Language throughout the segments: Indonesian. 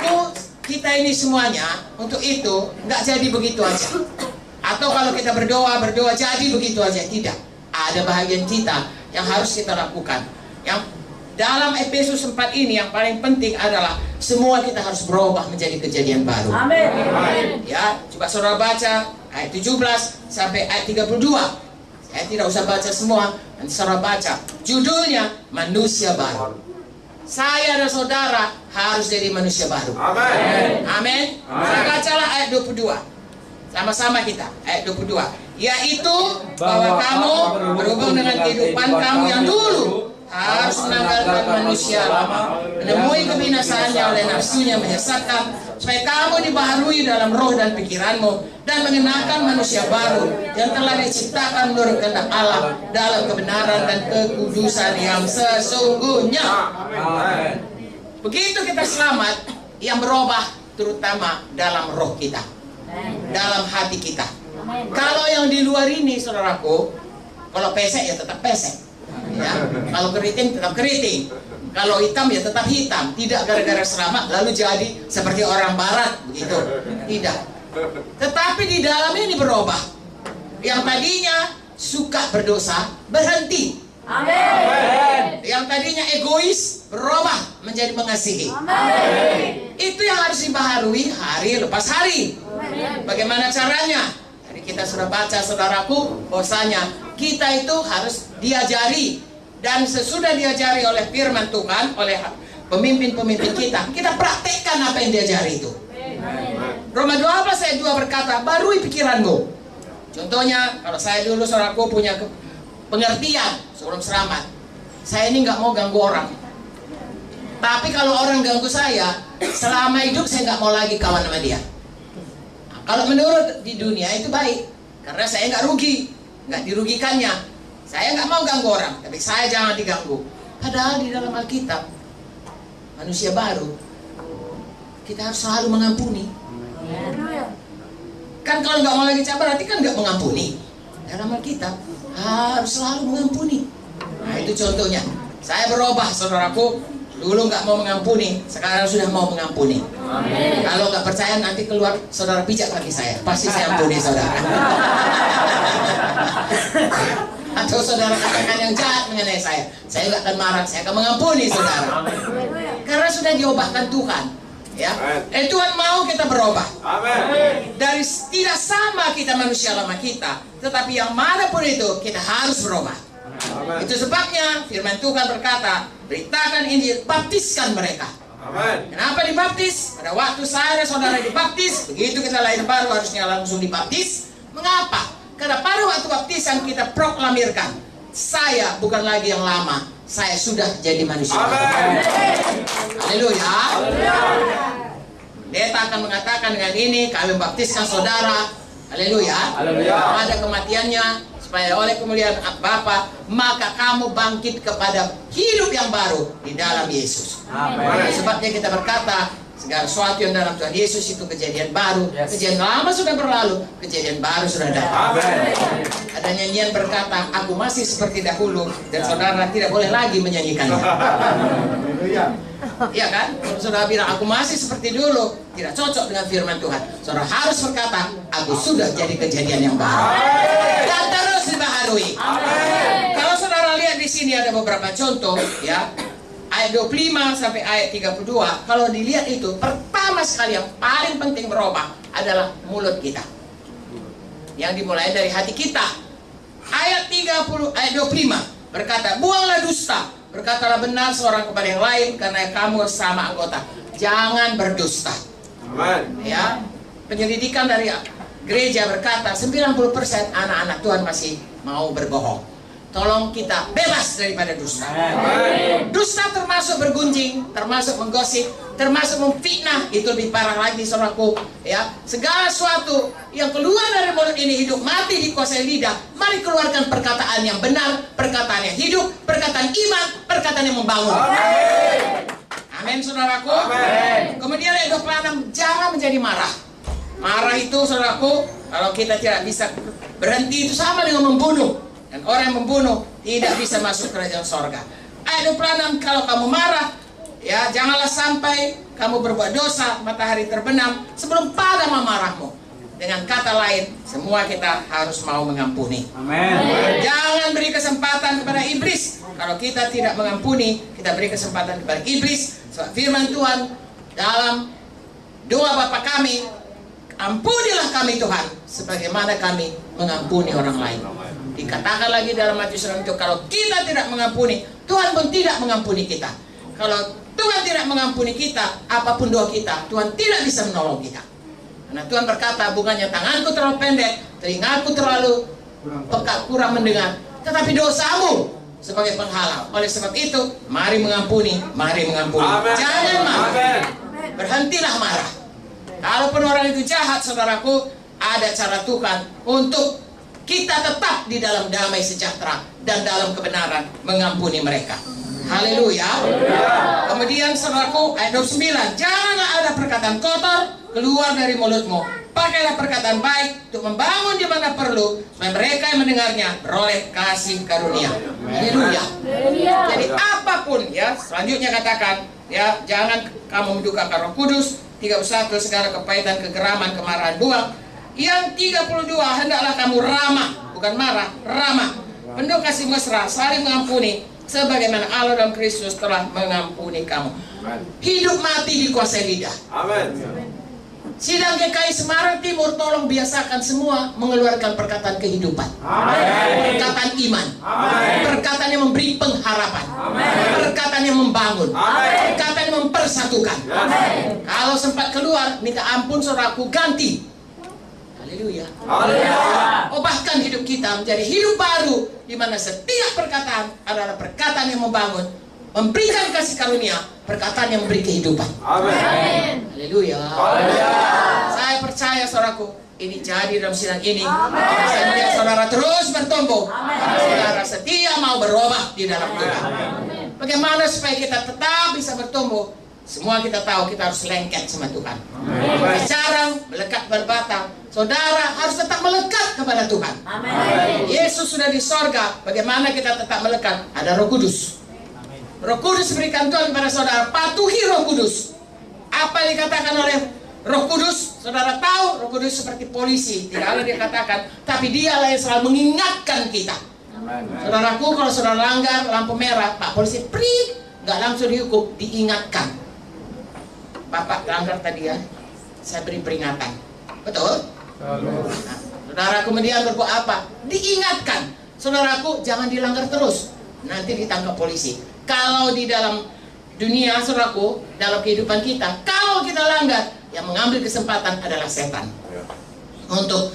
saudaraku, kita ini semuanya untuk itu nggak jadi begitu aja. Atau kalau kita berdoa jadi begitu aja, tidak. Ada bahagian kita yang harus kita lakukan. Yang dalam Efesus 4 ini yang paling penting adalah semua kita harus berubah menjadi kejadian baru. Amin. Ya, coba saudara baca ayat 17 sampai ayat 32. Saya tidak usah baca semua, nanti saudara baca. Judulnya manusia baru. Saya dan saudara harus jadi manusia baru. Amin. Amin. Saya bacalah ayat 22. Sama-sama kita, ayat 22. Yaitu bahwa kamu berhubung dengan kehidupan kamu yang dulu harus menanggalkan manusia lama, menemui kebinasaannya oleh nafsunya menyesatkan, supaya kamu dibaharui dalam roh dan pikiranmu, dan mengenakan manusia baru yang telah diciptakan menurut kehendak Allah dalam kebenaran dan kekudusan yang sesungguhnya. Begitu kita selamat, yang berubah terutama dalam roh kita, dalam hati kita. Kalau yang di luar ini, saudaraku, kalau pesek ya tetap pesek. Ya, kalau keriting tetap keriting, kalau hitam ya tetap hitam. Tidak gara-gara selamat lalu jadi seperti orang barat begitu, tidak. Tetapi di dalam ini berubah. Yang tadinya suka berdosa berhenti. Amin. Yang tadinya egois berubah menjadi mengasihi. Amin. Itu yang harus dibaharui hari lepas hari. Bagaimana caranya? Jadi kita sudah baca, saudaraku, bahwasanya kita itu harus diajari, dan sesudah diajari oleh firman Tuhan, oleh pemimpin-pemimpin kita praktekkan apa yang diajari itu. Roma 12 ayat 2 berkata, barui pikiranmu. Contohnya, kalau saya dulu, saudaraku, punya pengertian sebelum selamat, saya ini nggak mau ganggu orang. Tapi kalau orang ganggu saya, selama hidup saya nggak mau lagi kawan sama dia. Kalau menurut di dunia itu baik, karena saya nggak rugi, nggak dirugikannya. Saya nggak mau ganggu orang, tapi saya jangan diganggu. Padahal di dalam Alkitab, manusia baru, kita harus selalu mengampuni. Kan kalau nggak mau lagi cabar, berarti kan nggak mengampuni. Dalam Alkitab harus selalu mengampuni. Nah itu contohnya. Saya berubah, saudaraku. Dulu nggak mau mengampuni, sekarang sudah mau mengampuni. Amin. Kalau nggak percaya nanti keluar saudara pijak kaki saya, pasti saya ampuni saudara. Atau saudara katakan yang jahat mengenai saya nggak akan marah, saya akan mengampuni saudara. Karena sudah diubahkan Tuhan. Ya, Tuhan mau kita berubah. Amin. Dari tidak sama kita manusia lama kita, tetapi yang manapun itu kita harus berubah. Amen. Itu sebabnya firman Tuhan berkata, beritakan Injil, baptiskan mereka. Amen. Kenapa dibaptis? Pada waktu saya dan saudara dibaptis, begitu kita lahir baru harusnya langsung dibaptis. Mengapa? Karena pada waktu baptisan kita proklamirkan, saya bukan lagi yang lama, saya sudah jadi manusia. Haleluya. Pendeta akan mengatakan dengan ini, kami baptiskan saudara. Haleluya. Ada kematiannya, supaya oleh kemuliaan Bapa maka kamu bangkit kepada hidup yang baru di dalam Yesus. Amen. Sebabnya kita berkata segala sesuatu yang dalam Tuhan Yesus itu kejadian baru. Kejadian lama sudah berlalu, kejadian baru sudah datang. Amen. Ada nyanyian berkata, aku masih seperti dahulu, dan saudara tidak boleh lagi menyanyikannya. Iya kan? Kalau saudara bilang aku masih seperti dulu, tidak cocok dengan firman Tuhan. Saudara harus berkata, aku sudah jadi kejadian yang baru. Dan terus dibaharui. Kalau saudara lihat di sini ada beberapa contoh, ya. Ayat 25 sampai ayat 32, kalau dilihat itu, pertama sekali yang paling penting berubah adalah mulut kita. Yang dimulai dari hati kita. Ayat 25 berkata, buanglah dusta. Berkatalah benar seorang kepada yang lain, karena kamu sama anggota. Jangan berdusta. Amen. Ya, penyelidikan dari gereja berkata 90% anak-anak Tuhan masih mau berbohong. Tolong kita bebas daripada dusta. Amen. Dusta termasuk bergunjing, termasuk menggosip, termasuk memfitnah. Itu lebih parah lagi, saudaraku. Ya, segala sesuatu yang keluar dari mulut ini hidup mati dikuasai lidah. Mari keluarkan perkataan yang benar, perkataan yang hidup, perkataan iman, perkataan yang membangun. Amin. Amin, saudaraku. Amin. Kemudian ayat 26, jangan menjadi marah. Marah itu, saudaraku, kalau kita tidak bisa berhenti, itu sama dengan membunuh. Dan orang yang membunuh tidak bisa masuk kerajaan sorga. Ayat 26, kalau kamu marah, ya janganlah sampai kamu berbuat dosa, matahari terbenam sebelum padam amarahmu. Dengan kata lain, semua kita harus mau mengampuni. Amin. Jangan beri kesempatan kepada iblis. Kalau kita tidak mengampuni, kita beri kesempatan kepada iblis. Sebab firman Tuhan dalam doa Bapa kami, ampunilah kami Tuhan, sebagaimana kami mengampuni orang lain. Dikatakan lagi dalam Matius 6 itu, kalau kita tidak mengampuni, Tuhan pun tidak mengampuni kita. Kalau Tuhan tidak mengampuni kita, apapun doa kita, Tuhan tidak bisa menolong kita. Karena Tuhan berkata, bukannya tanganku terlalu pendek, telingaku terlalu peka, kurang mendengar, tetapi dosamu sebagai penghalang. Oleh sebab itu, mari mengampuni, mari mengampuni. Amen. Jangan marah. Amen. Berhentilah marah. Kalaupun orang itu jahat, saudaraku, ada cara Tuhan untuk kita tetap di dalam damai sejahtera dan dalam kebenaran mengampuni mereka. Haleluya. Kemudian saudaraku, ayat 29, janganlah ada perkataan kotor keluar dari mulutmu. Pakailah perkataan baik untuk membangun di mana perlu, supaya mereka yang mendengarnya beroleh kasih karunia. Haleluya. Jadi apapun ya, selanjutnya katakan ya, jangan kamu mendukakan Roh Kudus. 31, segala kepahitan, kegeraman, kemarahan buang. Yang 32, hendaklah kamu ramah, bukan marah, ramah. Penuh kasih mesra, saling mengampuni, sebagaimana Allah dalam Kristus telah mengampuni kamu. Hidup mati dikuasai lidah. Amin. Sidang GKI Semarang Timur, tolong biasakan semua mengeluarkan perkataan kehidupan. Amin. Perkataan iman. Amin. Perkataan yang memberi pengharapan. Amin. Perkataan yang membangun. Amin. Perkataan yang mempersatukan. Amin. Kalau sempat keluar, minta ampun saudaraku, ganti. Haleluya. Haleluya. Ubahkan hidup kita menjadi hidup baru, di mana setiap perkataan adalah perkataan yang membangun, memberikan kasih karunia, perkataan yang memberi kehidupan. Amin. Haleluya. Haleluya. Saya percaya saudaraku, ini jadi dalam sidang ini. Saya melihat saudara terus bertumbuh. Saudara setia mau berubah di dalam Tuhan. Bagaimana supaya kita tetap bisa bertumbuh? Semua kita tahu kita harus lengket sama Tuhan. Bicara melekat berbatang. Saudara harus tetap melekat kepada Tuhan. Yesus sudah di sorga. Bagaimana kita tetap melekat? Ada Roh Kudus. Roh Kudus berikan Tuhan kepada saudara. Patuhi Roh Kudus. Apa yang dikatakan oleh Roh Kudus? Saudara tahu Roh Kudus seperti polisi. Tidak ada dikatakan, tapi dialah yang selalu mengingatkan kita. Saudaraku, kalau saudara langgar lampu merah, Pak polisi prit, nggak langsung dihukum, diingatkan. Bapak langgar tadi ya, saya beri peringatan. Betul? Nah, saudara kemudian berbuat apa? Diingatkan. Saudaraku, jangan dilanggar terus, nanti ditangkap polisi. Kalau di dalam dunia, saudaraku, dalam kehidupan kita, kalau kita langgar, yang mengambil kesempatan adalah setan untuk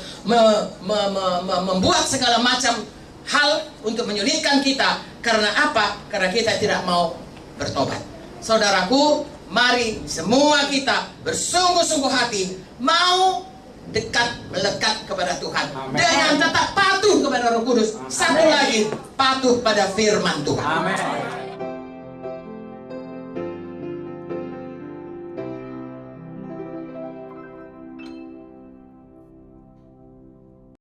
membuat segala macam hal untuk menyulitkan kita. Karena apa? Karena kita tidak mau bertobat. Saudaraku, mari semua kita bersungguh-sungguh hati mau dekat, melekat kepada Tuhan. Dengan tetap patuh kepada Roh Kudus. Satu lagi, patuh pada firman Tuhan. Amin.